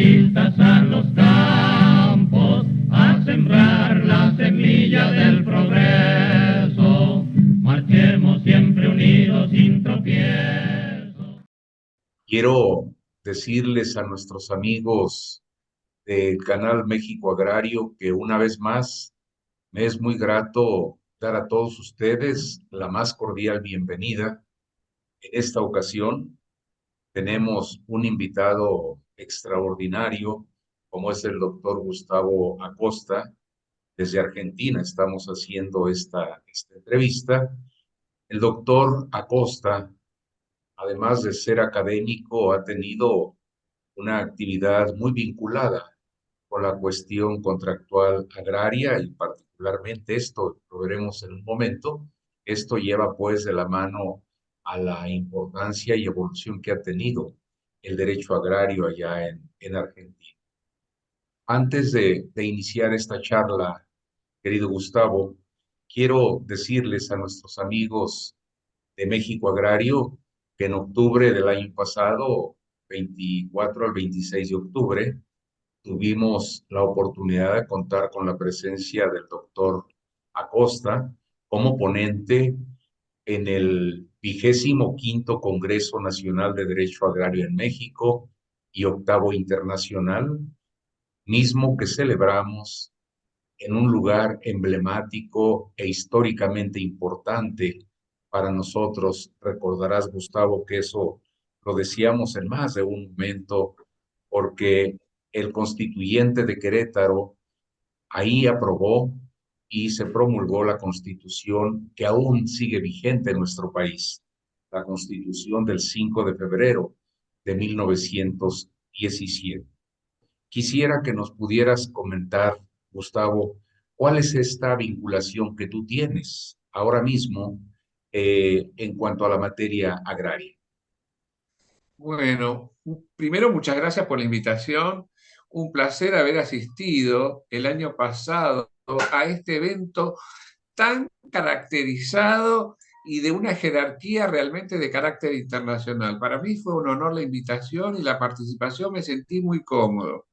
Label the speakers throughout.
Speaker 1: tierristas a los campos, a sembrar la semilla del progreso. Marchemos siempre unidos sin tropiezo.
Speaker 2: Quiero decirles a nuestros amigos del canal México Agrario que una vez más me es muy grato dar a todos ustedes la más cordial bienvenida. En esta ocasión tenemos un invitado extraordinario, como es el doctor Gustavo Acosta. Desde Argentina estamos haciendo esta entrevista. El doctor Acosta, además de ser académico, ha tenido una actividad muy vinculada con la cuestión contractual agraria y particularmente esto, lo veremos en un momento, esto lleva pues de la mano a la importancia y evolución que ha tenido el derecho agrario allá en Argentina. Antes de iniciar esta charla, querido Gustavo, quiero decirles a nuestros amigos de México Agrario que en octubre del año pasado, 24 al 26 de octubre, tuvimos la oportunidad de contar con la presencia del doctor Acosta como ponente en el 25º Congreso Nacional de Derecho Agrario en México y octavo internacional, mismo que celebramos en un lugar emblemático e históricamente importante para nosotros. Recordarás, Gustavo, que eso lo decíamos en más de un momento, porque el constituyente de Querétaro ahí aprobó y se promulgó la constitución que aún sigue vigente en nuestro país, la constitución del 5 de febrero de 1917. Quisiera que nos pudieras comentar, Gustavo, cuál es esta vinculación que tú tienes ahora mismo en cuanto a la materia agraria.
Speaker 3: Bueno, primero muchas gracias por la invitación. Un placer haber asistido el año pasado a este evento tan caracterizado y de una jerarquía realmente de carácter internacional. Para mí fue un honor la invitación y la participación, me sentí muy cómodo.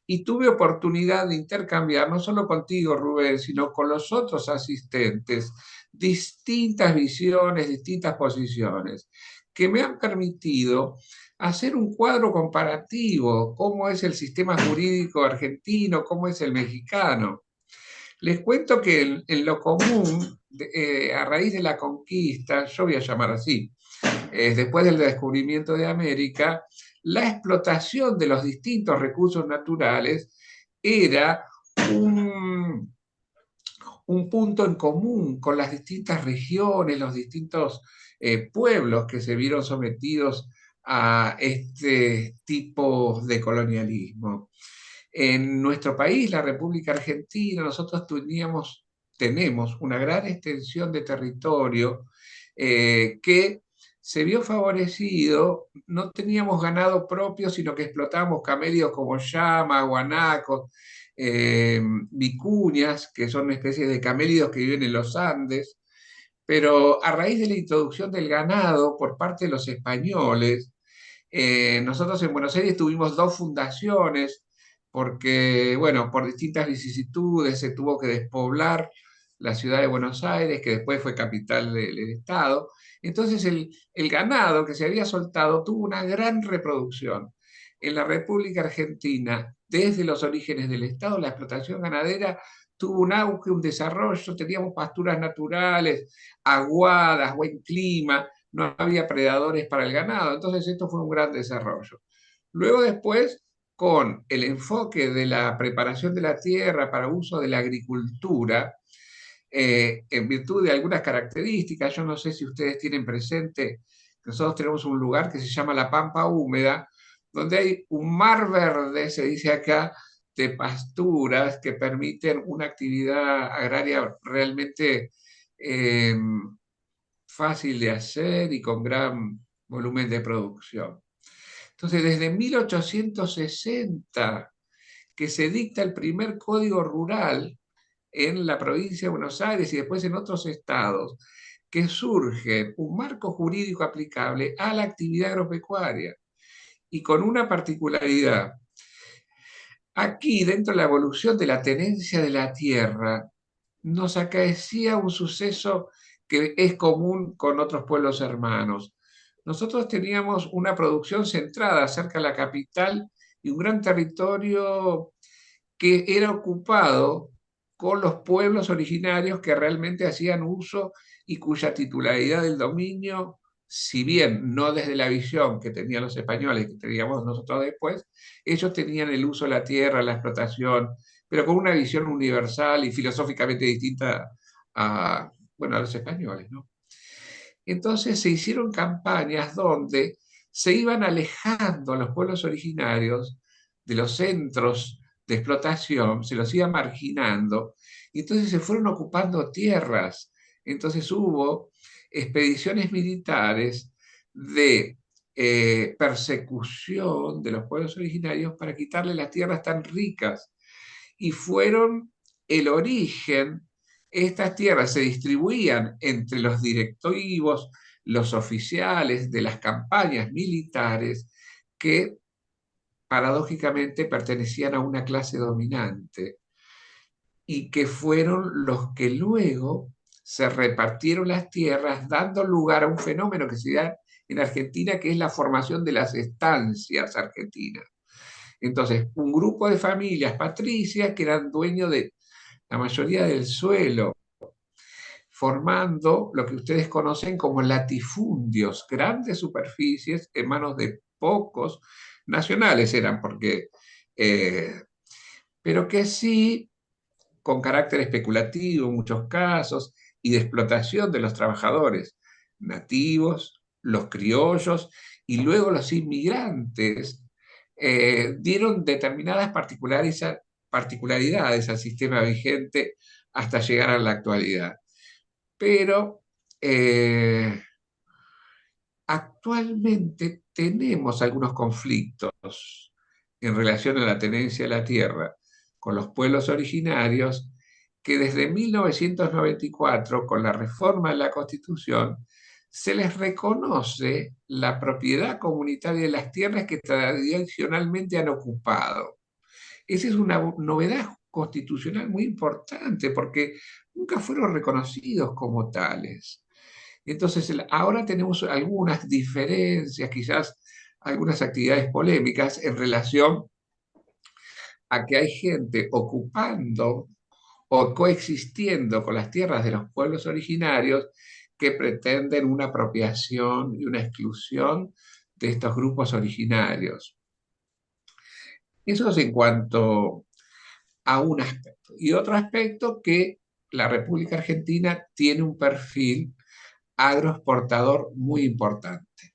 Speaker 3: Y tuve oportunidad de intercambiar, no solo contigo, Rubén, sino con los otros asistentes, distintas visiones, distintas posiciones, que me han permitido hacer un cuadro comparativo, cómo es el sistema jurídico argentino, cómo es el mexicano. Les cuento que en lo común, a raíz de la conquista, yo voy a llamar así, después del descubrimiento de América, la explotación de los distintos recursos naturales era un, un punto en común con las distintas regiones, los distintos pueblos que se vieron sometidos a este tipo de colonialismo. En nuestro país, la República Argentina, nosotros tenemos una gran extensión de territorio que se vio favorecido, no teníamos ganado propio, sino que explotábamos camelios como llama, guanacos, vicuñas, que son especies de camélidos que viven en los Andes, pero a raíz de la introducción del ganado por parte de los españoles, nosotros en Buenos Aires tuvimos dos fundaciones, porque, bueno, por distintas vicisitudes se tuvo que despoblar la ciudad de Buenos Aires, que después fue capital del Estado. Entonces el ganado que se había soltado tuvo una gran reproducción. En la República Argentina, desde los orígenes del Estado, la explotación ganadera tuvo un auge, un desarrollo, teníamos pasturas naturales, aguadas, buen clima, no había predadores para el ganado, entonces esto fue un gran desarrollo. Luego después, con el enfoque de la preparación de la tierra para uso de la agricultura, en virtud de algunas características, yo no sé si ustedes tienen presente, nosotros tenemos un lugar que se llama la Pampa Húmeda, donde hay un mar verde, se dice acá, de pasturas que permiten una actividad agraria realmente eh, fácil de hacer y con gran volumen de producción. Entonces, desde 1860, que se dicta el primer código rural en la provincia de Buenos Aires y después en otros estados, que surge un marco jurídico aplicable a la actividad agropecuaria y con una particularidad. Aquí, dentro de la evolución de la tenencia de la tierra, nos acaecía un suceso que es común con otros pueblos hermanos. Nosotros teníamos una producción centrada cerca de la capital y un gran territorio que era ocupado con los pueblos originarios que realmente hacían uso y cuya titularidad del dominio, si bien no desde la visión que tenían los españoles, que teníamos nosotros después, ellos tenían el uso de la tierra, la explotación, pero con una visión universal y filosóficamente distinta a, bueno, a los españoles, ¿no? Entonces se hicieron campañas donde se iban alejando a los pueblos originarios de los centros de explotación, se los iba marginando, y entonces se fueron ocupando tierras. Entonces hubo expediciones militares de persecución de los pueblos originarios para quitarle las tierras tan ricas, y fueron el origen. Estas tierras se distribuían entre los directivos, los oficiales de las campañas militares que paradójicamente pertenecían a una clase dominante y que fueron los que luego se repartieron las tierras, dando lugar a un fenómeno que se da en Argentina, que es la formación de las estancias argentinas. Entonces, un grupo de familias patricias que eran dueños de la mayoría del suelo, formando lo que ustedes conocen como latifundios, grandes superficies en manos de pocos nacionales eran, porque, pero que sí, con carácter especulativo en muchos casos, y de explotación de los trabajadores nativos, los criollos y luego los inmigrantes, dieron determinadas particularidades al sistema vigente hasta llegar a la actualidad. Pero actualmente tenemos algunos conflictos en relación a la tenencia de la tierra con los pueblos originarios que desde 1994, con la reforma de la Constitución, se les reconoce la propiedad comunitaria de las tierras que tradicionalmente han ocupado. Esa es una novedad constitucional muy importante porque nunca fueron reconocidos como tales. Entonces, ahora tenemos algunas diferencias, quizás algunas actividades polémicas en relación a que hay gente ocupando o coexistiendo con las tierras de los pueblos originarios que pretenden una apropiación y una exclusión de estos grupos originarios. Eso es en cuanto a un aspecto. Y otro aspecto, que la República Argentina tiene un perfil agroexportador muy importante.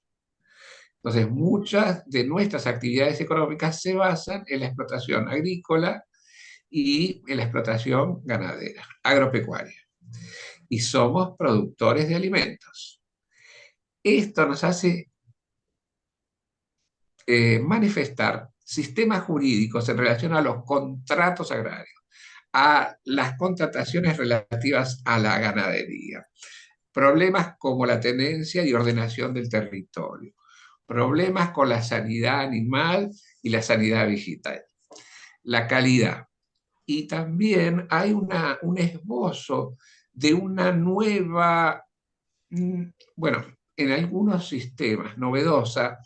Speaker 3: Entonces, muchas de nuestras actividades económicas se basan en la explotación agrícola y en la explotación ganadera, agropecuaria. Y somos productores de alimentos. Esto nos hace manifestar sistemas jurídicos en relación a los contratos agrarios, a las contrataciones relativas a la ganadería, problemas como la tenencia y ordenación del territorio, problemas con la sanidad animal y la sanidad vegetal, la calidad. Y también hay un esbozo de una nueva, bueno, en algunos sistemas, novedosa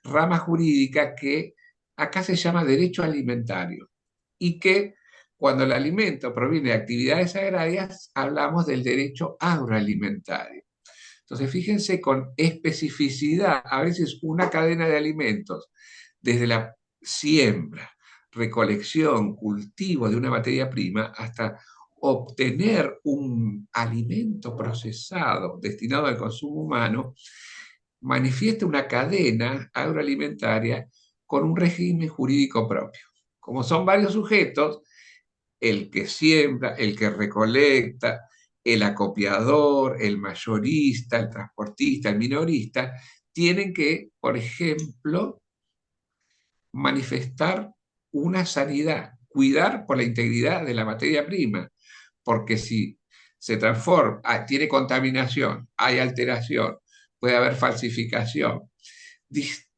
Speaker 3: rama jurídica que acá se llama derecho alimentario, y que cuando el alimento proviene de actividades agrarias, hablamos del derecho agroalimentario. Entonces, fíjense con especificidad, a veces una cadena de alimentos, desde la siembra, recolección, cultivo de una materia prima, hasta obtener un alimento procesado destinado al consumo humano, manifiesta una cadena agroalimentaria con un régimen jurídico propio. Como son varios sujetos, el que siembra, el que recolecta, el acopiador, el mayorista, el transportista, el minorista, tienen que, por ejemplo, manifestar una sanidad, cuidar por la integridad de la materia prima, porque si se transforma, tiene contaminación, hay alteración, puede haber falsificación,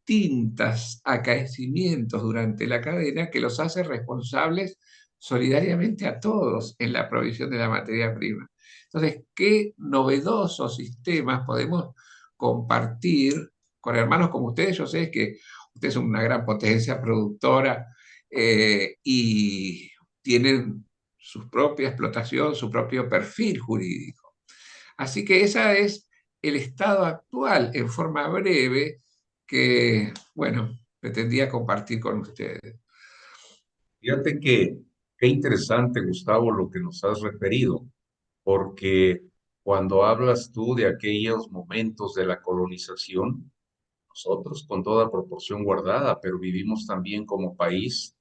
Speaker 3: distintos acaecimientos durante la cadena que los hace responsables solidariamente a todos en la provisión de la materia prima. Entonces, ¿qué novedosos sistemas podemos compartir con hermanos como ustedes? Yo sé que ustedes son una gran potencia productora y tienen su propia explotación, su propio perfil jurídico. Así que ese es el estado actual en forma breve que, bueno, pretendía compartir con ustedes.
Speaker 2: Fíjate que qué interesante, Gustavo, lo que nos has referido, porque cuando hablas tú de aquellos momentos de la colonización, nosotros con toda proporción guardada, pero vivimos también como país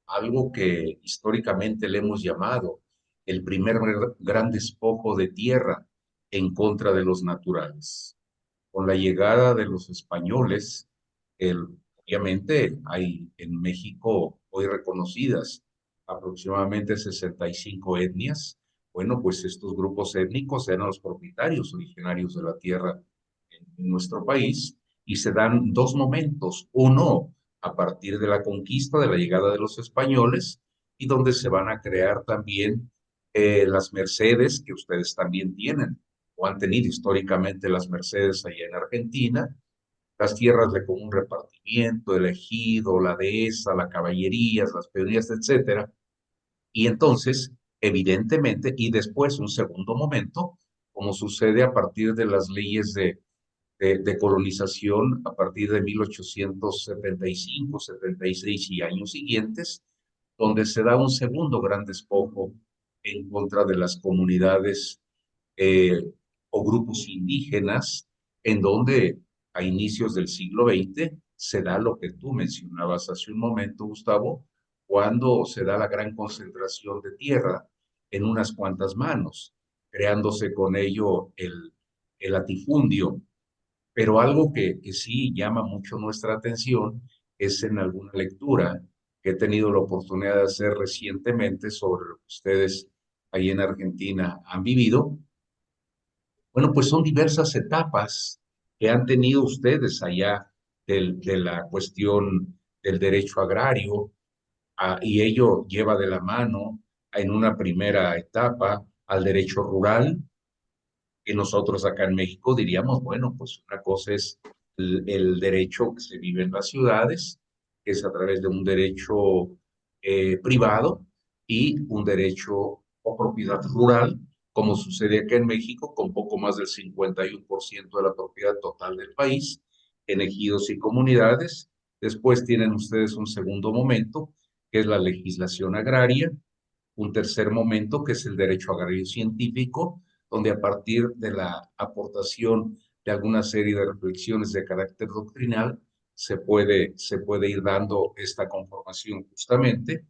Speaker 2: algo que históricamente le hemos llamado el primer gran despojo de tierra en contra de los naturales. Con la llegada de los españoles, obviamente hay en México hoy reconocidas aproximadamente 65 etnias. Bueno, pues estos grupos étnicos eran los propietarios originarios de la tierra en nuestro país y se dan dos momentos. Uno, a partir de la conquista, de la llegada de los españoles, y donde se van a crear también las mercedes que ustedes también tienen o han tenido históricamente las mercedes allá en Argentina, las tierras de común repartimiento, el ejido, la dehesa, las caballerías, las peonías, etcétera. Y entonces, evidentemente, y después un segundo momento, como sucede a partir de las leyes de colonización a partir de 1875, 76 y años siguientes, donde se da un segundo gran despojo en contra de las comunidades eh, o grupos indígenas, en donde a inicios del siglo XX se da lo que tú mencionabas hace un momento, Gustavo, cuando se da la gran concentración de tierra en unas cuantas manos, creándose con ello el latifundio. Pero algo que sí llama mucho nuestra atención es en alguna lectura que he tenido la oportunidad de hacer recientemente sobre lo que ustedes ahí en Argentina han vivido. Bueno, pues son diversas etapas que han tenido ustedes allá de la cuestión del derecho agrario, y ello lleva de la mano en una primera etapa al derecho rural, que nosotros acá en México diríamos, bueno, pues una cosa es el derecho que se vive en las ciudades, que es a través de un derecho privado y un derecho o propiedad rural, como sucede acá en México, con poco más del 51% de la propiedad total del país, en ejidos y comunidades. Después tienen ustedes un segundo momento, que es la legislación agraria, un tercer momento, que es el derecho agrario científico, donde a partir de la aportación de alguna serie de reflexiones de carácter doctrinal, se puede ir dando esta conformación justamente.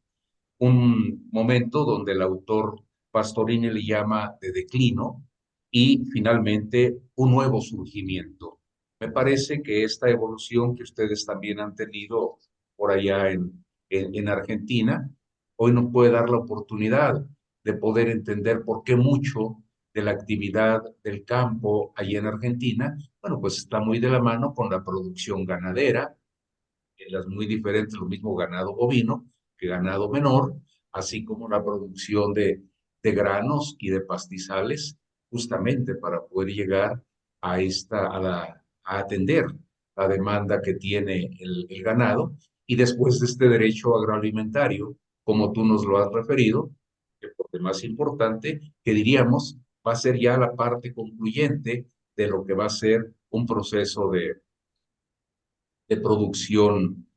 Speaker 2: Un momento donde el autor Pastorini le llama de declino y finalmente un nuevo surgimiento. Me parece que esta evolución que ustedes también han tenido por allá en Argentina, hoy nos puede dar la oportunidad de poder entender por qué mucho de la actividad del campo allá en Argentina, bueno, pues está muy de la mano con la producción ganadera, en las muy diferentes, lo mismo ganado bovino que ganado menor, así como la producción de granos y de pastizales, justamente para poder llegar a atender la demanda que tiene el ganado. Y después de este derecho agroalimentario, como tú nos lo has referido, que por demás importante, que diríamos va a ser ya la parte concluyente de lo que va a ser un proceso de producción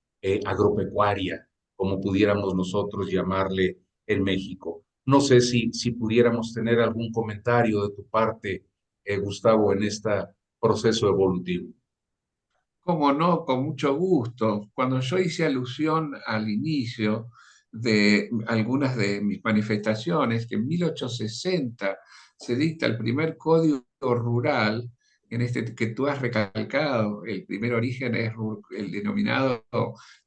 Speaker 2: agropecuaria, como pudiéramos nosotros llamarle en México. No sé si pudiéramos tener algún comentario de tu parte, Gustavo, en este proceso evolutivo.
Speaker 3: Cómo no, con mucho gusto. Cuando yo hice alusión al inicio de algunas de mis manifestaciones, que en 1860 se dicta el primer código rural, en este que tú has recalcado, el primer origen es el denominado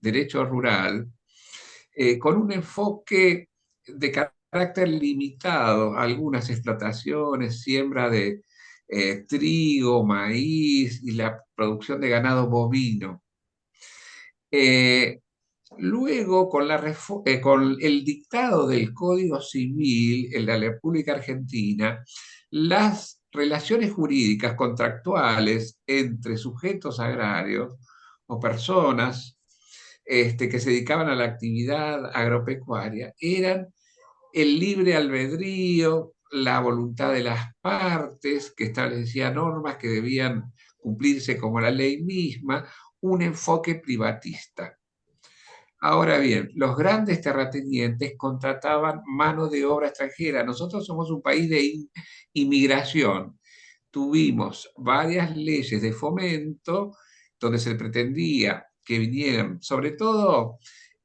Speaker 3: derecho rural, con un enfoque de carácter limitado, algunas explotaciones, siembra de trigo, maíz y la producción de ganado bovino. Eh, Luego, con el dictado del Código Civil en la República Argentina, las relaciones jurídicas contractuales entre sujetos agrarios o personas que se dedicaban a la actividad agropecuaria eran el libre albedrío, la voluntad de las partes, que establecía normas que debían cumplirse como la ley misma, un enfoque privatista. Ahora bien, los grandes terratenientes contrataban mano de obra extranjera. Nosotros somos un país de inmigración. Tuvimos varias leyes de fomento donde se pretendía que vinieran, sobre todo,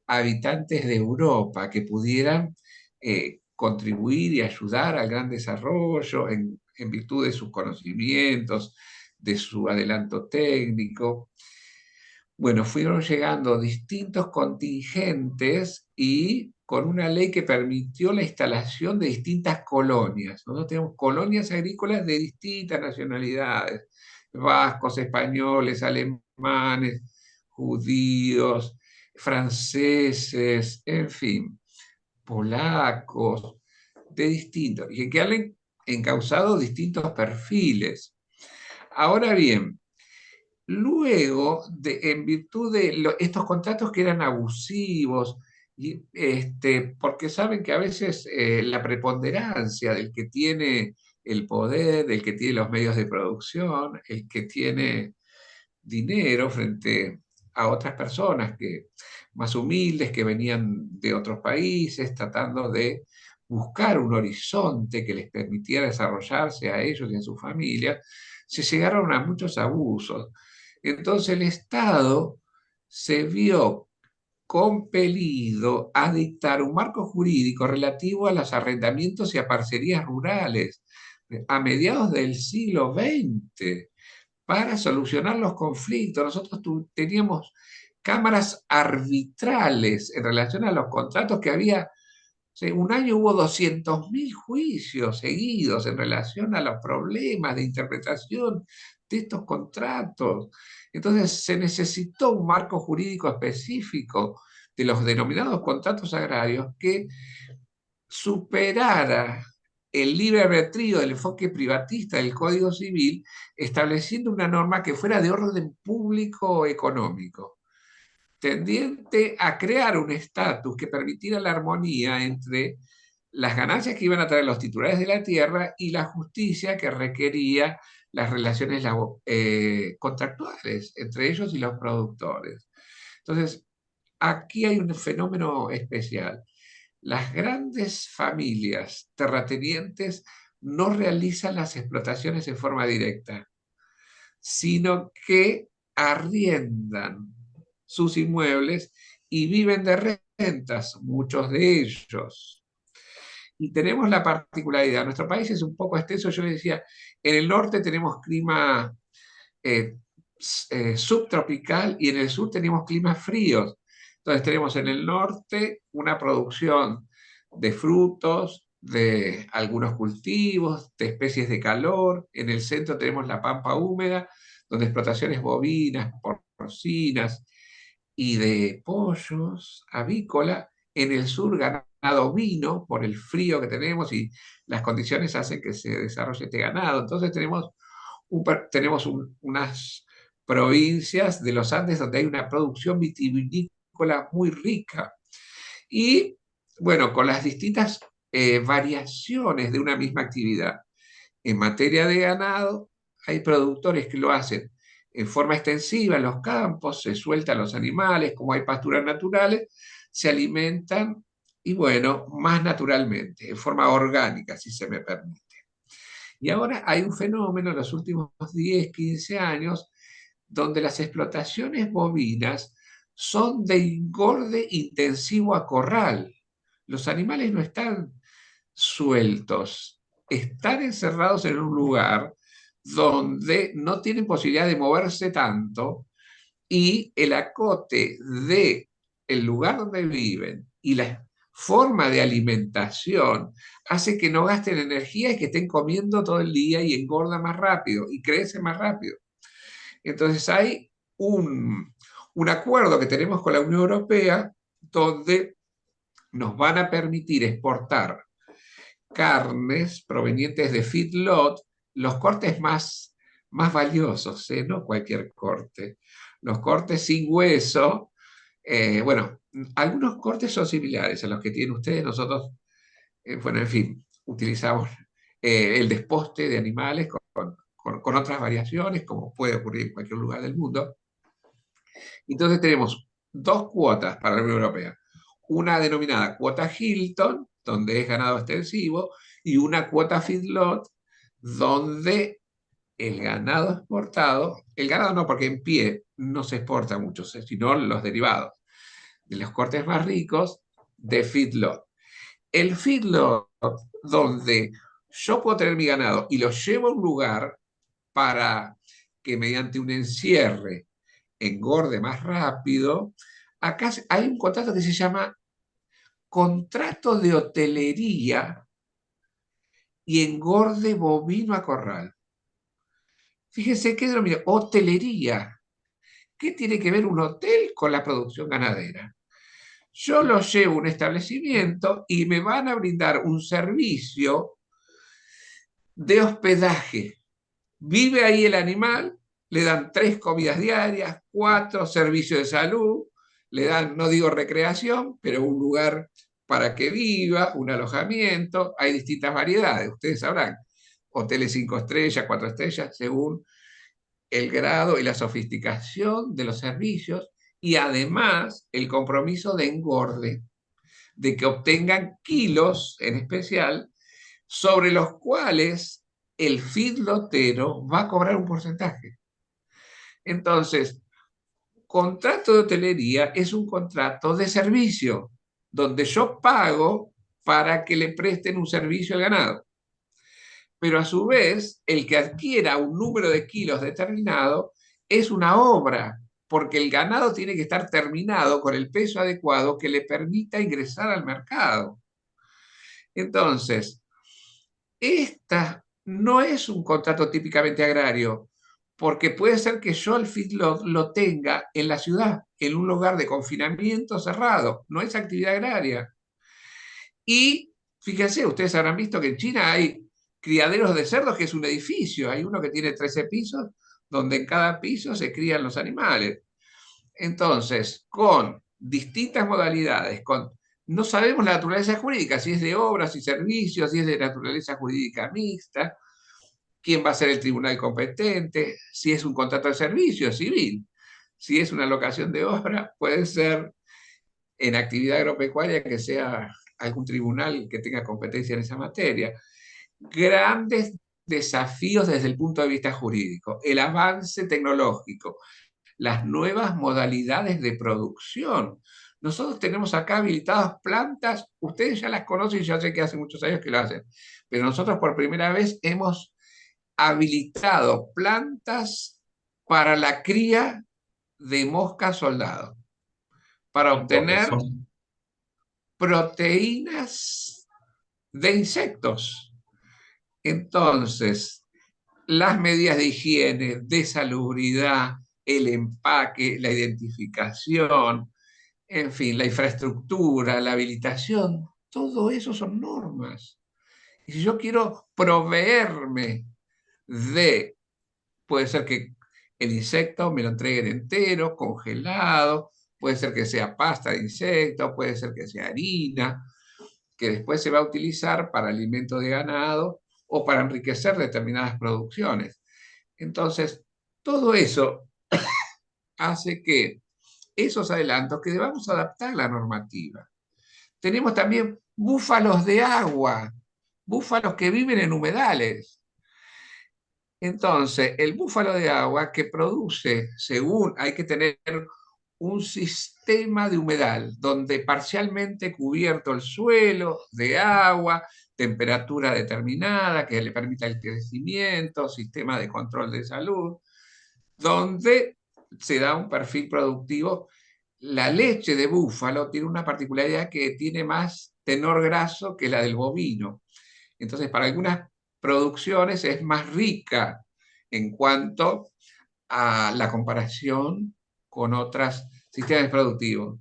Speaker 3: habitantes de Europa que pudieran contribuir y ayudar al gran desarrollo en virtud de sus conocimientos, de su adelanto técnico. Bueno, fueron llegando distintos contingentes y con una ley que permitió la instalación de distintas colonias. Nosotros tenemos colonias agrícolas de distintas nacionalidades, vascos, españoles, alemanes, judíos, franceses, en fin, polacos, de distintos, y que han encauzado distintos perfiles. Ahora bien, luego, en virtud de estos contratos que eran abusivos, porque saben que a veces la preponderancia del que tiene el poder, del que tiene los medios de producción, el que tiene dinero frente a otras personas más humildes que venían de otros países tratando de buscar un horizonte que les permitiera desarrollarse a ellos y a sus familias, se llegaron a muchos abusos. Entonces el Estado se vio compelido a dictar un marco jurídico relativo a los arrendamientos y a parcerías rurales a mediados del siglo XX para solucionar los conflictos. Nosotros teníamos cámaras arbitrales en relación a los contratos que había. Un año hubo 200.000 juicios seguidos en relación a los problemas de interpretación de estos contratos. Entonces se necesitó un marco jurídico específico de los denominados contratos agrarios que superara el libre albedrío del enfoque privatista del Código Civil, estableciendo una norma que fuera de orden público económico, tendiente a crear un estatus que permitiera la armonía entre las ganancias que iban a traer los titulares de la tierra y la justicia que requería las relaciones contractuales entre ellos y los productores. Entonces, aquí hay un fenómeno especial. Las grandes familias terratenientes no realizan las explotaciones en forma directa, sino que arriendan sus inmuebles y viven de rentas, muchos de ellos. Y tenemos la particularidad, nuestro país es un poco extenso, yo les decía, en el norte tenemos clima subtropical y en el sur tenemos climas fríos. Entonces tenemos en el norte una producción de frutos, de algunos cultivos, de especies de calor. En el centro tenemos la pampa húmeda, donde explotaciones bovinas, porcinas y de pollos, avícola. En el sur ganado ovino, por el frío que tenemos y las condiciones hacen que se desarrolle este ganado. Entonces tenemos unas provincias de los Andes donde hay una producción vitivinícola muy rica. Y bueno, con las distintas variaciones de una misma actividad. En materia de ganado, hay productores que lo hacen en forma extensiva en los campos, se sueltan los animales, como hay pasturas naturales, se alimentan y bueno, más naturalmente, en forma orgánica, si se me permite. Y ahora hay un fenómeno en los últimos 10, 15 años donde las explotaciones bovinas son de engorde intensivo a corral. Los animales no están sueltos, están encerrados en un lugar donde no tienen posibilidad de moverse tanto y el acote de el lugar donde viven y la forma de alimentación hace que no gasten energía y que estén comiendo todo el día y engorda más rápido y crece más rápido. Entonces hay un un acuerdo que tenemos con la Unión Europea donde nos van a permitir exportar carnes provenientes de feedlot, los cortes más valiosos, no cualquier corte. Los cortes sin hueso, bueno, algunos cortes son similares a los que tienen ustedes, nosotros, bueno, en fin, utilizamos el desposte de animales con otras variaciones, como puede ocurrir en cualquier lugar del mundo. Entonces tenemos dos cuotas para la Unión Europea. Una denominada cuota Hilton, donde es ganado extensivo, y una cuota feedlot, donde el ganado exportado, el ganado no, porque en pie no se exporta mucho, sino los derivados de los cortes más ricos de feedlot. El feedlot, donde yo puedo tener mi ganado y lo llevo a un lugar para que mediante un encierre engorde más rápido, acá hay un contrato que se llama contrato de hotelería y engorde bovino a corral. Fíjense qué denomina hotelería. ¿Qué tiene que ver un hotel con la producción ganadera? Yo lo llevo a un establecimiento y me van a brindar un servicio de hospedaje. Vive ahí el animal, le dan 3 comidas diarias, 4 servicios de salud, le dan, no digo recreación, pero un lugar para que viva, un alojamiento, hay distintas variedades, ustedes sabrán, hoteles 5 estrellas, 4 estrellas, según el grado y la sofisticación de los servicios, y además el compromiso de engorde, de que obtengan kilos en especial, sobre los cuales el feedlotero va a cobrar un porcentaje. Entonces, contrato de hotelería es un contrato de servicio, donde yo pago para que le presten un servicio al ganado. Pero a su vez, el que adquiera un número de kilos determinado es una obra, porque el ganado tiene que estar terminado con el peso adecuado que le permita ingresar al mercado. Entonces, esta no es un contrato típicamente agrario, porque puede ser que yo el feedlot lo tenga en la ciudad, en un lugar de confinamiento cerrado, no es actividad agraria. Y fíjense, ustedes habrán visto que en China hay criaderos de cerdos, que es un edificio, hay uno que tiene 13 pisos, donde en cada piso se crían los animales. Entonces, con distintas modalidades, no sabemos la naturaleza jurídica, si es de obras y servicios, si es de naturaleza jurídica mixta, quién va a ser el tribunal competente, si es un contrato de servicio civil, si es una locación de obra, puede ser en actividad agropecuaria que sea algún tribunal que tenga competencia en esa materia. Grandes desafíos desde el punto de vista jurídico, el avance tecnológico, las nuevas modalidades de producción. Nosotros tenemos acá habilitadas plantas, ustedes ya las conocen, ya sé que hace muchos años que lo hacen, pero nosotros por primera vez hemos habilitado plantas para la cría de mosca soldado, para obtener proteínas de insectos. Entonces, las medidas de higiene, de salubridad, el empaque, la identificación, en fin, la infraestructura, la habilitación, todo eso son normas. Y si yo quiero proveerme de, puede ser que el insecto me lo entreguen entero, congelado, puede ser que sea pasta de insecto, puede ser que sea harina, que después se va a utilizar para alimento de ganado o para enriquecer determinadas producciones. Entonces, todo eso hace que esos adelantos que debamos adaptar la normativa. Tenemos también búfalos de agua, búfalos que viven en humedales. Entonces, el búfalo de agua que produce, según hay que tener un sistema de humedal donde parcialmente cubierto el suelo de agua, temperatura determinada que le permita el crecimiento, sistema de control de salud, donde se da un perfil productivo. La leche de búfalo tiene una particularidad que tiene más tenor graso que la del bovino. Entonces, para algunas producciones es más rica en cuanto a la comparación con otros sistemas productivos.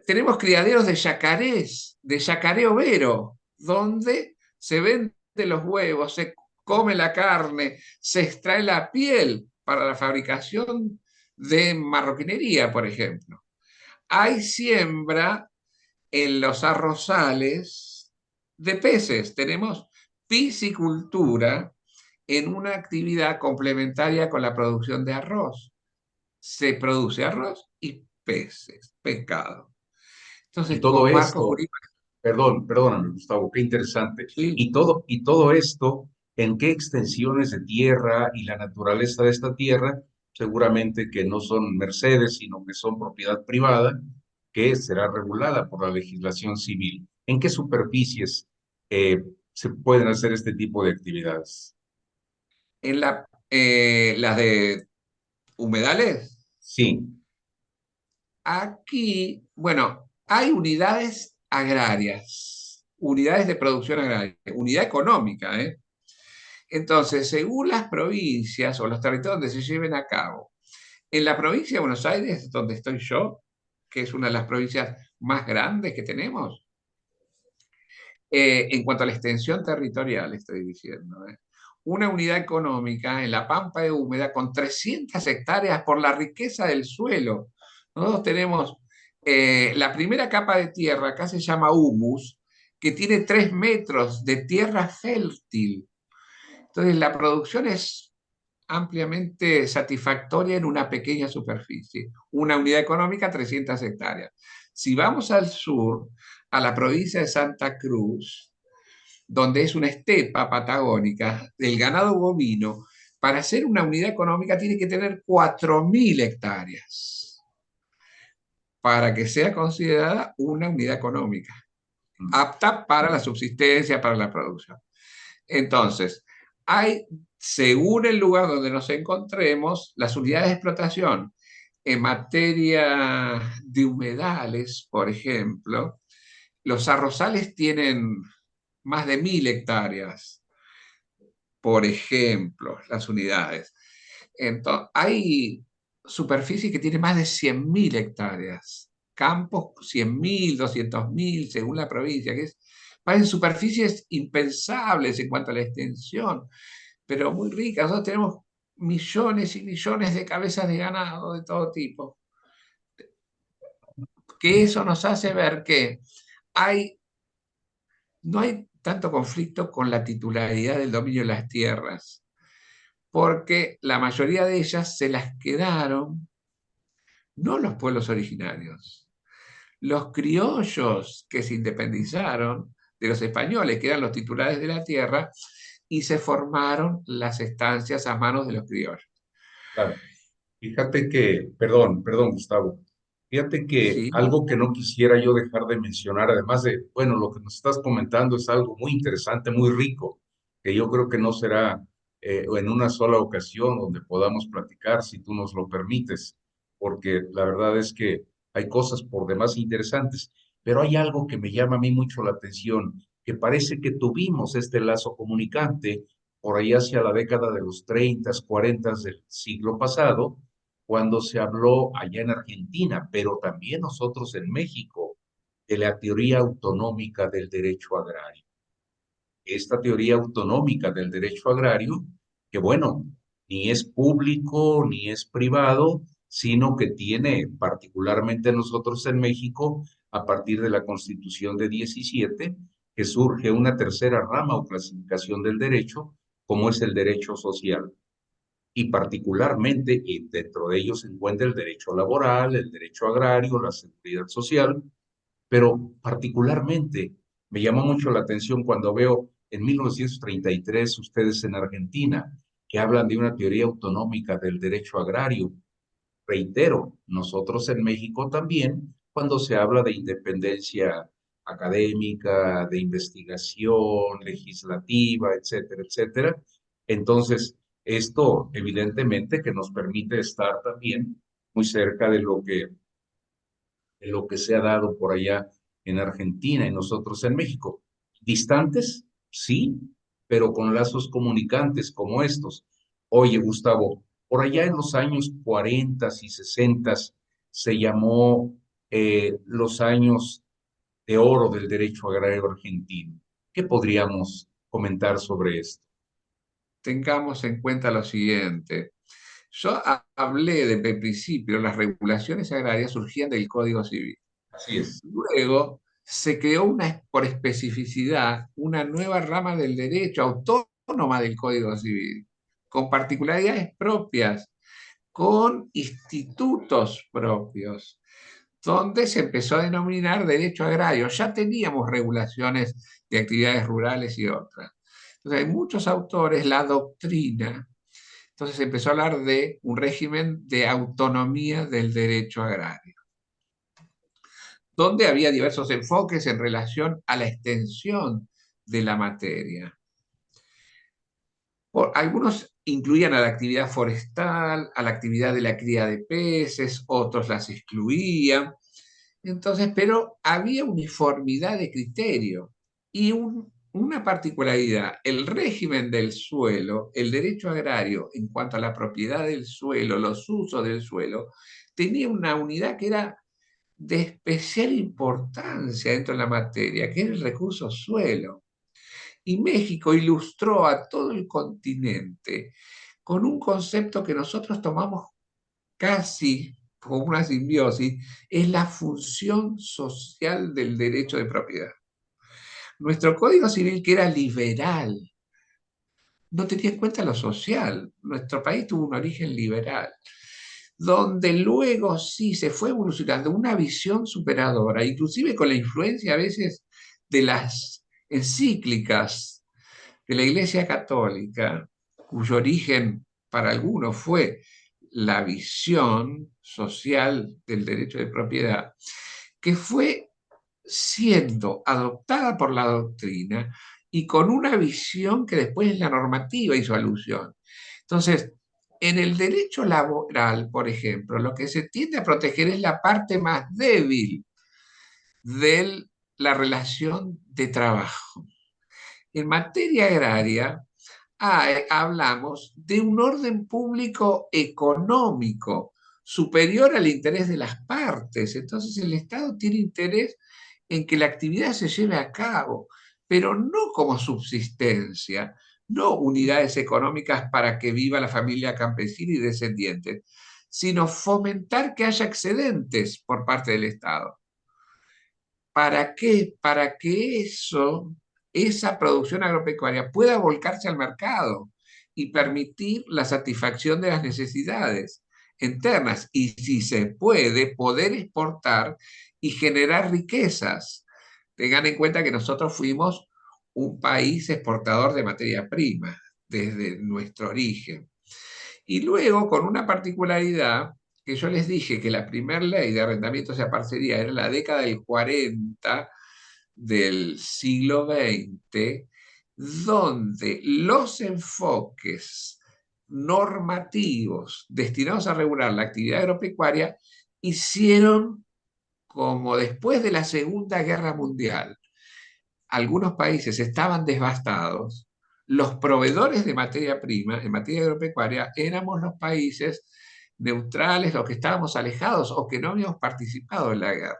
Speaker 3: Tenemos criaderos de yacarés, de yacaré overo, donde se venden los huevos, se come la carne, se extrae la piel para la fabricación de marroquinería, por ejemplo. Hay siembra en los arrozales de peces. Tenemos piscicultura en una actividad complementaria con la producción de arroz. Se produce arroz y peces, pescado.
Speaker 2: Y
Speaker 3: Entonces,
Speaker 2: todo
Speaker 3: con marcos
Speaker 2: esto,
Speaker 3: jurídicos,
Speaker 2: perdóname, Gustavo, qué interesante.
Speaker 3: sí,
Speaker 2: Y todo esto, ¿en qué extensiones de tierra y la naturaleza de esta tierra? Seguramente que no son mercedes, sino que son propiedad privada, que será regulada por la legislación civil. ¿En qué superficies se pueden hacer este tipo de actividades?
Speaker 3: en las de humedales,
Speaker 2: Sí,
Speaker 3: aquí, bueno, hay unidades agrarias, unidades de producción agraria, unidad económica, ¿eh? Entonces, según las provincias o los territorios donde se lleven a cabo, en la provincia de Buenos Aires, donde estoy yo, que es una de las provincias más grandes que tenemos, en cuanto a la extensión territorial, estoy diciendo, una unidad económica en la Pampa de Húmeda con 300 hectáreas por la riqueza del suelo. Nosotros tenemos la primera capa de tierra, acá se llama humus, que tiene 3 metros de tierra fértil. Entonces, la producción es ampliamente satisfactoria en una pequeña superficie. Una unidad económica, 300 hectáreas. Si vamos al sur, a la provincia de Santa Cruz, donde es una estepa patagónica del ganado bovino, para hacer una unidad económica tiene que tener 4.000 hectáreas para que sea considerada una unidad económica, apta para la subsistencia, para la producción. Entonces, hay, según el lugar donde nos encontremos, las unidades de explotación en materia de humedales, por ejemplo, los arrozales tienen más de 1.000 hectáreas, por ejemplo, las unidades. Entonces, hay superficie que tiene más de 100.000 hectáreas, campos 100.000, 200.000, según la provincia, que es, parecen superficies impensables en cuanto a la extensión, pero muy ricas. Nosotros tenemos millones y millones de cabezas de ganado de todo tipo, que eso nos hace ver que hay, no hay tanto conflicto con la titularidad del dominio de las tierras, porque la mayoría de ellas se las quedaron no los pueblos originarios, los criollos que se independizaron de los españoles, que eran los titulares de la tierra, y se formaron las estancias a manos de los criollos.
Speaker 2: claro. Fíjate que, perdón, Gustavo. Fíjate que
Speaker 3: Sí,
Speaker 2: algo que no quisiera yo dejar de mencionar, además de, bueno, lo que nos estás comentando es algo muy interesante, muy rico, que yo creo que no será en una sola ocasión donde podamos platicar, si tú nos lo permites, porque la verdad es que hay cosas por demás interesantes, pero hay algo que me llama a mí mucho la atención, que parece que tuvimos este lazo comunicante por ahí hacia la década de los 30, 40 del siglo pasado, cuando se habló allá en Argentina, pero también nosotros en México, de la teoría autonómica del derecho agrario. Esta teoría autonómica del derecho agrario, que bueno, ni es público ni es privado, sino que tiene particularmente nosotros en México, a partir de la Constitución de 17, que surge una tercera rama o clasificación del derecho, como es el derecho social y particularmente y dentro de ellos se encuentra el derecho laboral, el derecho agrario, la seguridad social, pero particularmente me llama mucho la atención cuando veo en 1933 ustedes en Argentina que hablan de una teoría autonómica del derecho agrario. Reitero, nosotros en México también, cuando se habla de independencia académica, de investigación, legislativa, etcétera, etcétera. Entonces, esto evidentemente que nos permite estar también muy cerca de lo que se ha dado por allá en Argentina y nosotros en México. Distantes, sí, pero con lazos comunicantes como estos. Oye, Gustavo, Por allá en los años 40 y 60 se llamó los años de oro del derecho agrario argentino. ¿Qué podríamos comentar sobre esto?
Speaker 3: Tengamos en cuenta lo siguiente. Yo hablé de en principio, las regulaciones agrarias surgían del Código Civil.
Speaker 2: Así es.
Speaker 3: Luego se creó por especificidad una nueva rama del derecho autónoma del Código Civil, con particularidades propias, con institutos propios, donde se empezó a denominar derecho agrario. Ya teníamos regulaciones de actividades rurales y otras. Entonces, hay muchos autores, la doctrina, entonces se empezó a hablar de un régimen de autonomía del derecho agrario, donde había diversos enfoques en relación a la extensión de la materia. Algunos incluían a la actividad forestal, a la actividad de la cría de peces, otros las excluían. Entonces, pero había uniformidad de criterio y una particularidad. El régimen del suelo, el derecho agrario en cuanto a la propiedad del suelo, los usos del suelo, tenía una unidad que era de especial importancia dentro de la materia, que era el recurso suelo. Y México ilustró a todo el continente con un concepto que nosotros tomamos casi como una simbiosis, es la función social del derecho de propiedad. Nuestro Código Civil, que era liberal, no tenía en cuenta lo social. Nuestro país tuvo un origen liberal, donde luego sí se fue evolucionando una visión superadora, inclusive con la influencia a veces de las encíclicas de la Iglesia Católica, cuyo origen para algunos fue la visión social del derecho de propiedad, que fue siendo adoptada por la doctrina y con una visión que después la normativa hizo alusión. Entonces, en el derecho laboral, por ejemplo, lo que se tiende a proteger es la parte más débil de la relación de trabajo. En materia agraria, hablamos de un orden público económico superior al interés de las partes. Entonces el Estado tiene interés en que la actividad se lleve a cabo, pero no como subsistencia, no unidades económicas para que viva la familia campesina y descendientes, sino fomentar que haya excedentes por parte del Estado. ¿Para qué? Para que esa producción agropecuaria pueda volcarse al mercado y permitir la satisfacción de las necesidades internas y, si se puede, poder exportar y generar riquezas. Tengan en cuenta que nosotros fuimos un país exportador de materia prima desde nuestro origen. Y luego, con una particularidad, que yo les dije que la primera ley de arrendamientos y parcería era la década del 40 del siglo XX, donde los enfoques normativos destinados a regular la actividad agropecuaria hicieron como después de la Segunda Guerra Mundial, algunos países estaban devastados, los proveedores de materia prima en materia agropecuaria éramos los países neutrales, los que estábamos alejados o que no habíamos participado en la guerra.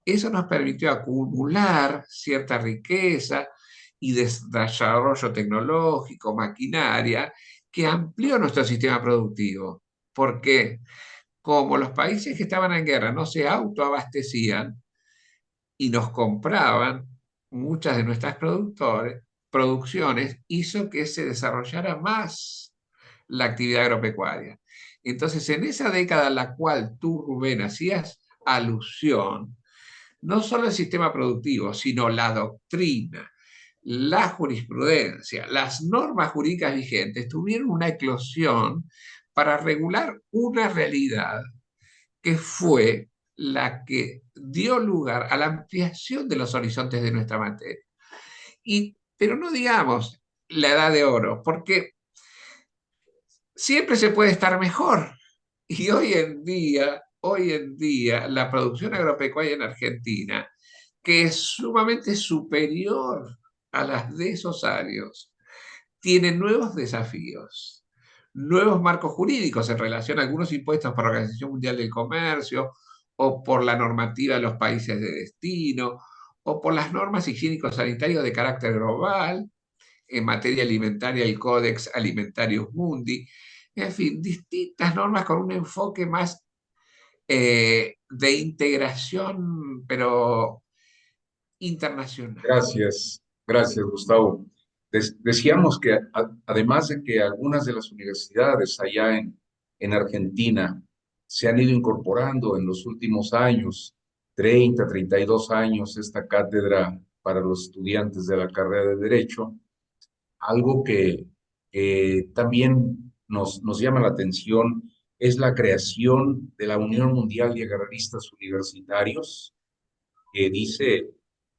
Speaker 3: Eso nos permitió acumular cierta riqueza y desarrollo tecnológico, maquinaria, que amplió nuestro sistema productivo. Porque como los países que estaban en guerra no se autoabastecían y nos compraban muchas de nuestras producciones, hizo que se desarrollara más la actividad agropecuaria. Entonces, en esa década a la cual tú, Rubén, hacías alusión, no solo el sistema productivo, sino la doctrina, la jurisprudencia, las normas jurídicas vigentes tuvieron una eclosión para regular una realidad que fue la que dio lugar a la ampliación de los horizontes de nuestra materia. Pero no digamos la edad de oro, porque siempre se puede estar mejor. Y hoy en día, la producción agropecuaria en Argentina, que es sumamente superior a las de esos años, tiene nuevos desafíos, nuevos marcos jurídicos en relación a algunos impuestos por la Organización Mundial del Comercio, o por la normativa de los países de destino, o por las normas higiénico-sanitarias de carácter global, en materia alimentaria, el Codex Alimentarius Mundi, en fin, distintas normas con un enfoque más de integración, pero internacional.
Speaker 2: Gracias, Gustavo. Decíamos que además de que algunas de las universidades allá en Argentina se han ido incorporando en los últimos años, 32 años, esta cátedra para los estudiantes de la carrera de Derecho, algo que también nos llama la atención es la creación de la Unión Mundial de Agraristas Universitarios, que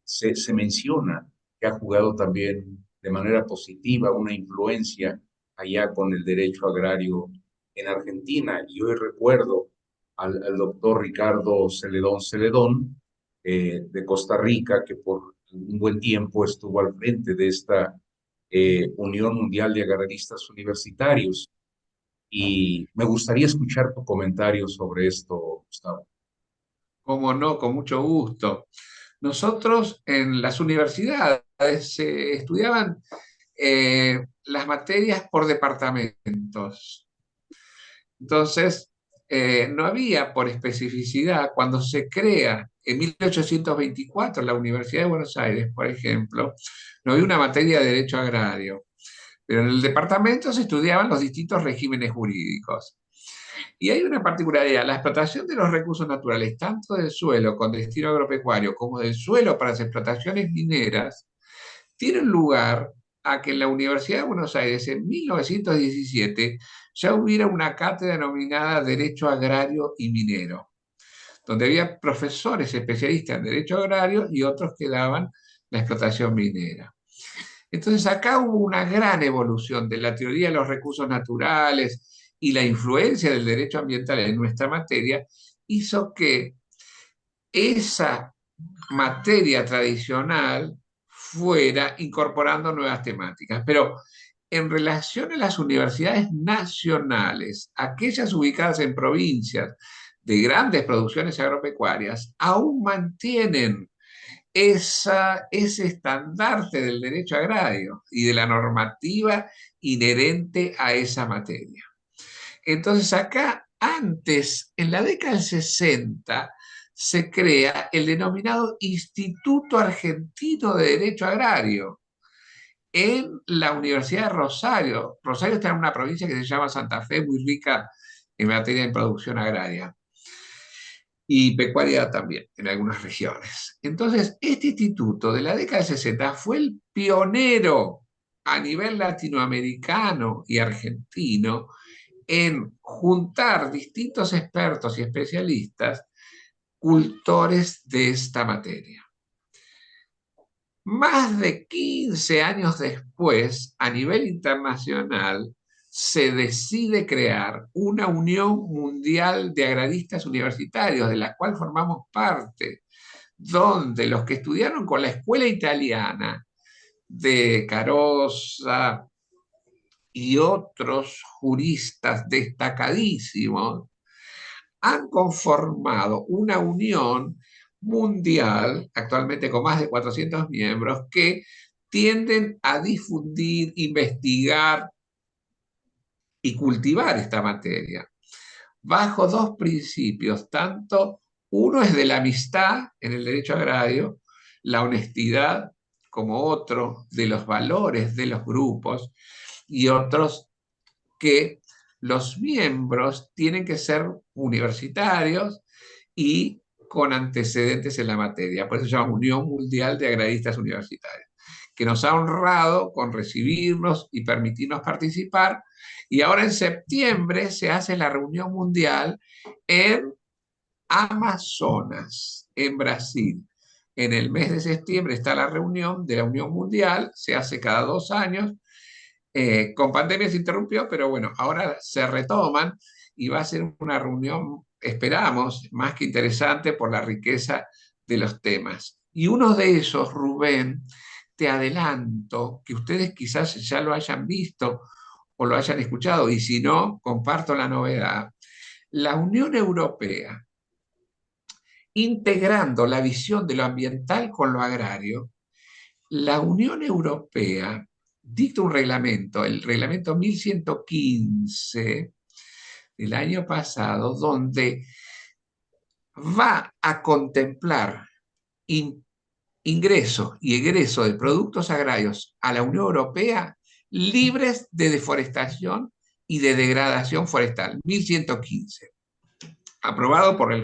Speaker 2: se menciona que ha jugado también de manera positiva una influencia allá con el derecho agrario en Argentina. Y hoy recuerdo al doctor Ricardo Celedón, de Costa Rica, que por un buen tiempo estuvo al frente de esta Unión Mundial de Agraristas Universitarios. Y me gustaría escuchar tu comentario sobre esto, Gustavo.
Speaker 3: Cómo no, con mucho gusto. Nosotros en las universidades se estudiaban las materias por departamentos. Entonces, no había por especificidad, cuando se crea en 1824 la Universidad de Buenos Aires, por ejemplo, no había una materia de derecho agrario, pero en el departamento se estudiaban los distintos regímenes jurídicos. Y hay una particularidad: la explotación de los recursos naturales, tanto del suelo con destino agropecuario como del suelo para las explotaciones mineras, tienen lugar a que en la Universidad de Buenos Aires en 1917 ya hubiera una cátedra denominada Derecho Agrario y Minero, donde había profesores especialistas en Derecho Agrario y otros que daban la explotación minera. Entonces acá hubo una gran evolución de la teoría de los recursos naturales, y la influencia del derecho ambiental en nuestra materia hizo que esa materia tradicional fuera incorporando nuevas temáticas. Pero en relación a las universidades nacionales, aquellas ubicadas en provincias de grandes producciones agropecuarias, aún mantienen ese estandarte del derecho agrario y de la normativa inherente a esa materia. Entonces acá, antes, en la década del 60, se crea el denominado Instituto Argentino de Derecho Agrario en la Universidad de Rosario. Rosario está en una provincia que se llama Santa Fe, muy rica en materia de producción agraria y pecuaria también en algunas regiones. Entonces, este instituto de la década del 60 fue el pionero a nivel latinoamericano y argentino en juntar distintos expertos y especialistas, cultores de esta materia. Más de 15 años después, a nivel internacional, se decide crear una Unión Mundial de Agraristas Universitarios, de la cual formamos parte, donde los que estudiaron con la escuela italiana de Carosa y otros juristas destacadísimos han conformado una unión mundial, actualmente con más de 400 miembros, que tienden a difundir, investigar y cultivar esta materia bajo dos principios. Tanto uno es de la amistad en el derecho agrario, la honestidad, como otro de los valores de los grupos, y otros que los miembros tienen que ser universitarios y con antecedentes en la materia. Por eso se llama Unión Mundial de Agraristas Universitarios, que nos ha honrado con recibirnos y permitirnos participar. Y ahora en septiembre se hace la reunión mundial en Amazonas, en Brasil. En el mes de septiembre está la reunión de la Unión Mundial, se hace cada 2 años. Con pandemia se interrumpió, pero bueno, ahora se retoman y va a ser una reunión, esperamos, más que interesante por la riqueza de los temas. Y uno de esos, Rubén, te adelanto, que ustedes quizás ya lo hayan visto o lo hayan escuchado, y si no, comparto la novedad. La Unión Europea, integrando la visión de lo ambiental con lo agrario, la Unión Europea dicta un reglamento, el reglamento 1115 del año pasado, donde va a contemplar ingreso y egreso de productos agrarios a la Unión Europea libres de deforestación y de degradación forestal, 1115, aprobado por el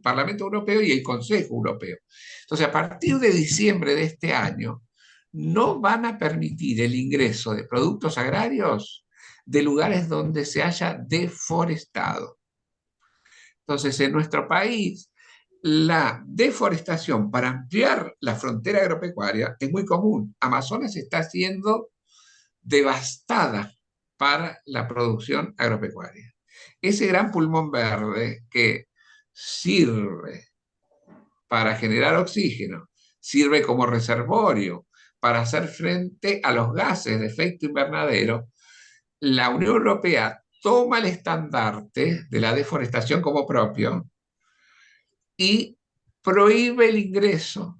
Speaker 3: Parlamento Europeo y el Consejo Europeo. Entonces, a partir de diciembre de este año, no van a permitir el ingreso de productos agrarios de lugares donde se haya deforestado. Entonces, en nuestro país, la deforestación para ampliar la frontera agropecuaria es muy común. Amazonas está siendo devastada para la producción agropecuaria. Ese gran pulmón verde que sirve para generar oxígeno, sirve como reservorio para hacer frente a los gases de efecto invernadero, la Unión Europea toma el estandarte de la deforestación como propio y prohíbe el ingreso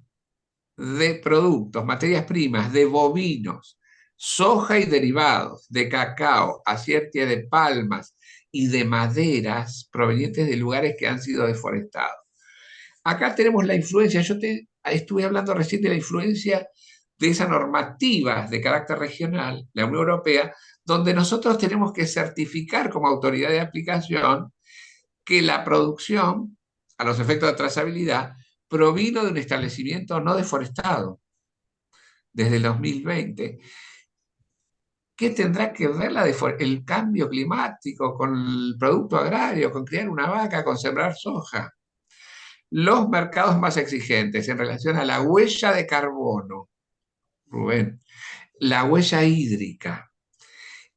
Speaker 3: de productos, materias primas, de bovinos, soja y derivados, de cacao, aceite de palmas y de maderas provenientes de lugares que han sido deforestados. Acá tenemos la influencia, estuve hablando recién de la influencia de esa normativa de carácter regional, la Unión Europea, donde nosotros tenemos que certificar como autoridad de aplicación que la producción, a los efectos de trazabilidad, provino de un establecimiento no deforestado desde el 2020. ¿Qué tendrá que ver el cambio climático con el producto agrario, con criar una vaca, con sembrar soja? Los mercados más exigentes en relación a la huella de carbono, Rubén, la huella hídrica,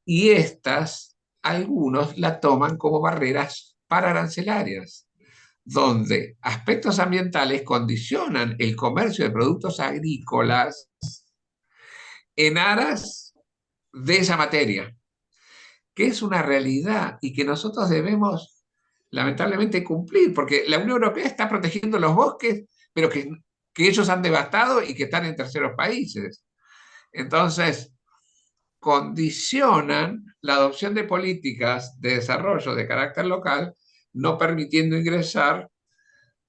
Speaker 3: y estas, algunos la toman como barreras pararancelarias, donde aspectos ambientales condicionan el comercio de productos agrícolas en aras de esa materia, que es una realidad y que nosotros debemos lamentablemente cumplir, porque la Unión Europea está protegiendo los bosques, pero que ellos han devastado y que están en terceros países. Entonces, condicionan la adopción de políticas de desarrollo de carácter local, no permitiendo ingresar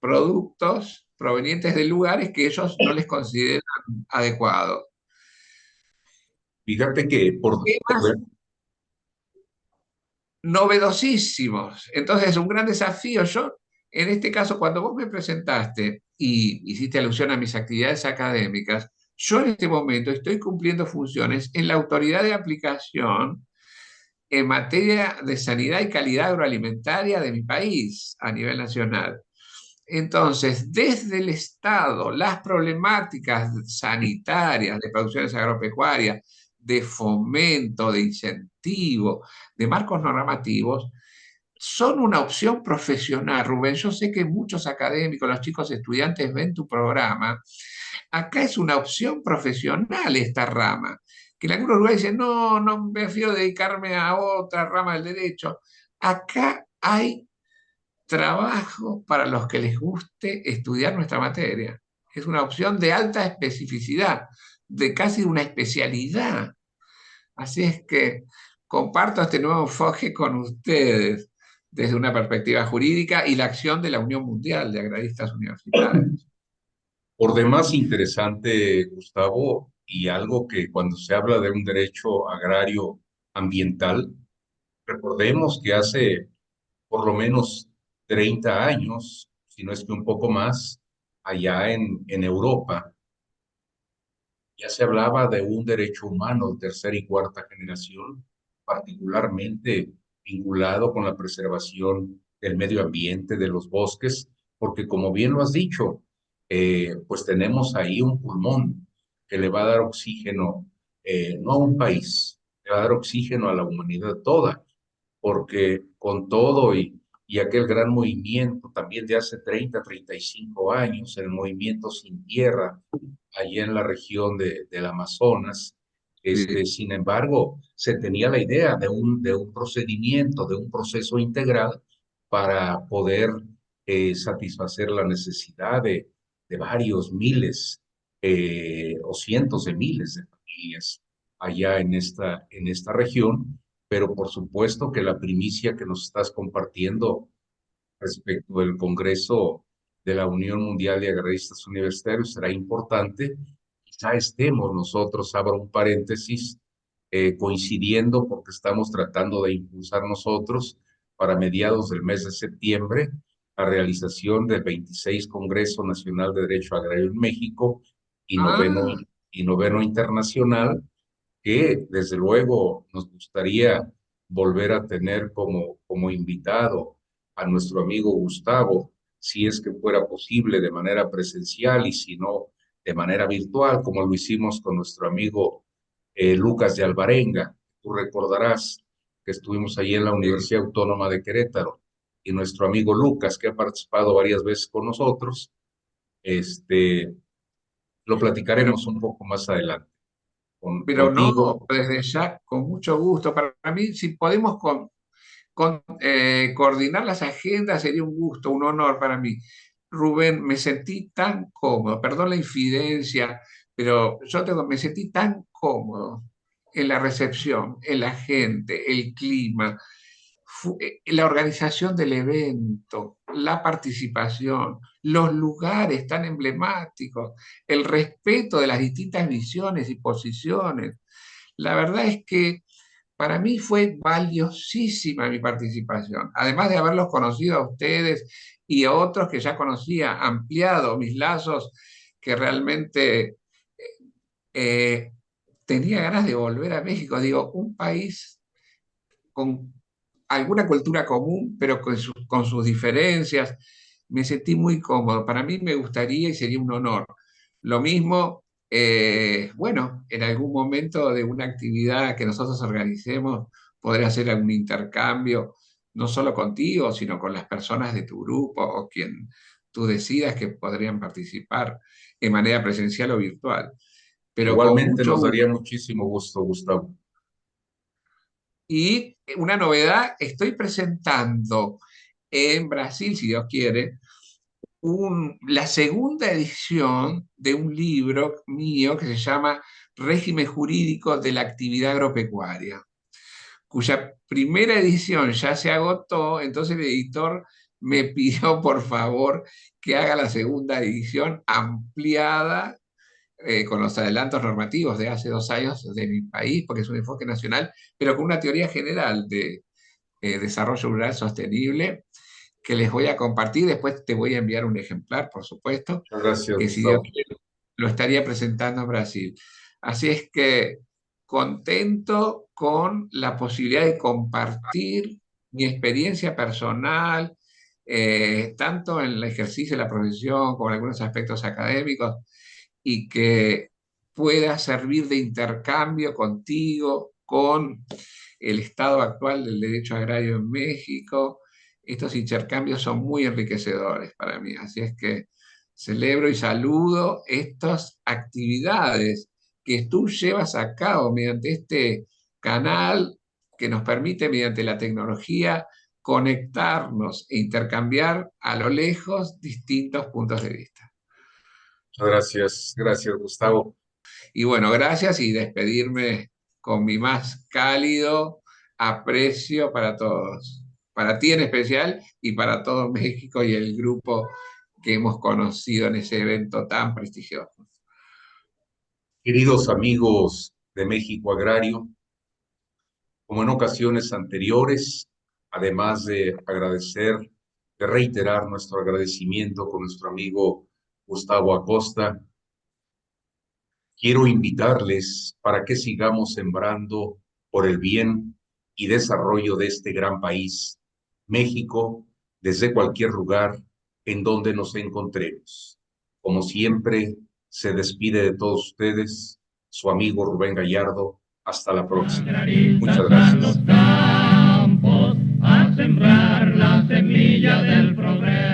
Speaker 3: productos provenientes de lugares que ellos no les consideran adecuados.
Speaker 2: Fíjate que
Speaker 3: Novedosísimos. Entonces, es un gran desafío. Yo, en este caso, cuando vos me presentaste y hiciste alusión a mis actividades académicas, yo en este momento estoy cumpliendo funciones en la autoridad de aplicación en materia de sanidad y calidad agroalimentaria de mi país a nivel nacional. Entonces, desde el Estado, las problemáticas sanitarias de producciones agropecuarias, de fomento, de incentivo, de marcos normativos, son una opción profesional, Rubén. Yo sé que muchos académicos, los chicos estudiantes ven tu programa. Acá es una opción profesional esta rama, que en algunos lugares dicen, no, no me prefiero dedicarme a otra rama del derecho. Acá hay trabajo para los que les guste estudiar nuestra materia. Es una opción de alta especificidad, de casi una especialidad. Así es que comparto este nuevo enfoque con ustedes desde una perspectiva jurídica y la acción de la Unión Mundial de Agraristas Universitarios.
Speaker 2: por demás interesante, Gustavo, y algo que cuando se habla de un derecho agrario ambiental, recordemos que hace por lo menos 30 años, si no es que un poco más, allá en Europa, ya se hablaba de un derecho humano de tercera y cuarta generación, particularmente vinculado con la preservación del medio ambiente, de los bosques, porque como bien lo has dicho, pues tenemos ahí un pulmón que le va a dar oxígeno, no a un país, le va a dar oxígeno a la humanidad toda, porque con todo y aquel gran movimiento también de hace 35 años, el movimiento Sin Tierra, allá en la región del Amazonas,
Speaker 3: Sí.
Speaker 2: Sin embargo, se tenía la idea de un procedimiento, de un proceso integral para poder satisfacer la necesidad de varios miles o cientos de miles de familias allá en esta región, pero por supuesto que la primicia que nos estás compartiendo respecto del Congreso de la Unión Mundial de Agraristas Universitarios será importante. Quizá estemos nosotros, abro un paréntesis, coincidiendo porque estamos tratando de impulsar nosotros para mediados del mes de septiembre la realización del 26 Congreso Nacional de Derecho Agrario en México y
Speaker 3: Ah,
Speaker 2: noveno internacional, que desde luego nos gustaría volver a tener como invitado a nuestro amigo Gustavo, si es que fuera posible de manera presencial y si no de manera virtual, como lo hicimos con nuestro amigo Lucas de Alvarenga. Tú recordarás que estuvimos allí en la
Speaker 3: sí.
Speaker 2: Universidad Autónoma de Querétaro y nuestro amigo Lucas, que ha participado varias veces con nosotros, este, lo
Speaker 3: Pero,
Speaker 2: platicaremos un poco más adelante
Speaker 3: pero no,
Speaker 2: contigo.
Speaker 3: desde ya, con mucho gusto. Para mí, si podemos coordinar las agendas, sería un gusto, un honor para mí. Rubén, me sentí tan cómodo, perdón la infidencia, pero me sentí tan cómodo en la recepción, en la gente, el clima, la organización del evento, la participación, los lugares tan emblemáticos, el respeto de las distintas visiones y posiciones. La verdad es que para mí fue valiosísima mi participación, además de haberlos conocido a ustedes y a otros que ya conocía, ampliado mis lazos, que realmente eh, tenía ganas de volver a México. Digo, un país con alguna cultura común, pero con sus diferencias. Me sentí muy cómodo. Para mí me gustaría y sería un honor. Lo mismo, bueno, en algún momento de una actividad que nosotros organicemos, poder hacer algún intercambio, no solo contigo, sino con las personas de tu grupo o quien tú decidas que podrían participar de manera presencial o virtual. Pero con
Speaker 2: Igualmente
Speaker 3: mucho
Speaker 2: nos daría
Speaker 3: gusto.
Speaker 2: muchísimo gusto, Gustavo.
Speaker 3: Y una novedad, estoy presentando en Brasil, si Dios quiere, la segunda edición de un libro mío que se llama Régimen Jurídico de la Actividad Agropecuaria, cuya primera edición ya se agotó, entonces el editor me pidió por favor que haga la segunda edición ampliada con los adelantos normativos de hace 2 años de mi país, porque es un enfoque nacional, pero con una teoría general de desarrollo rural sostenible que les voy a compartir. Después te voy a enviar un ejemplar, por supuesto,
Speaker 2: Muchas gracias,
Speaker 3: que si Dios
Speaker 2: Gustavo.
Speaker 3: quiere lo estaría presentando en Brasil. Así es que contento con la posibilidad de compartir mi experiencia personal, tanto en el ejercicio de la profesión como en algunos aspectos académicos, y que pueda servir de intercambio contigo, con el estado actual del derecho agrario en México. Estos intercambios son muy enriquecedores para mí, así es que celebro y saludo estas actividades que tú llevas a cabo mediante este canal que nos permite, mediante la tecnología, conectarnos e intercambiar a lo lejos distintos puntos de vista.
Speaker 2: Muchas gracias, gracias, Gustavo.
Speaker 3: Y bueno, gracias y despedirme con mi más cálido aprecio para todos, para ti en especial y para todo México y el grupo que hemos conocido en ese evento tan prestigioso.
Speaker 2: Queridos amigos de México Agrario, como en ocasiones anteriores, además de agradecer, de reiterar nuestro agradecimiento con nuestro amigo Gustavo Acosta, quiero invitarles para que sigamos sembrando por el bien y desarrollo de este gran país, México, desde cualquier lugar en donde nos encontremos. Como siempre, se despide de todos ustedes su amigo Rubén Gallardo. Hasta la próxima. Muchas
Speaker 1: Agraristas a los
Speaker 2: gracias.
Speaker 1: campos, a sembrar la semilla del progreso.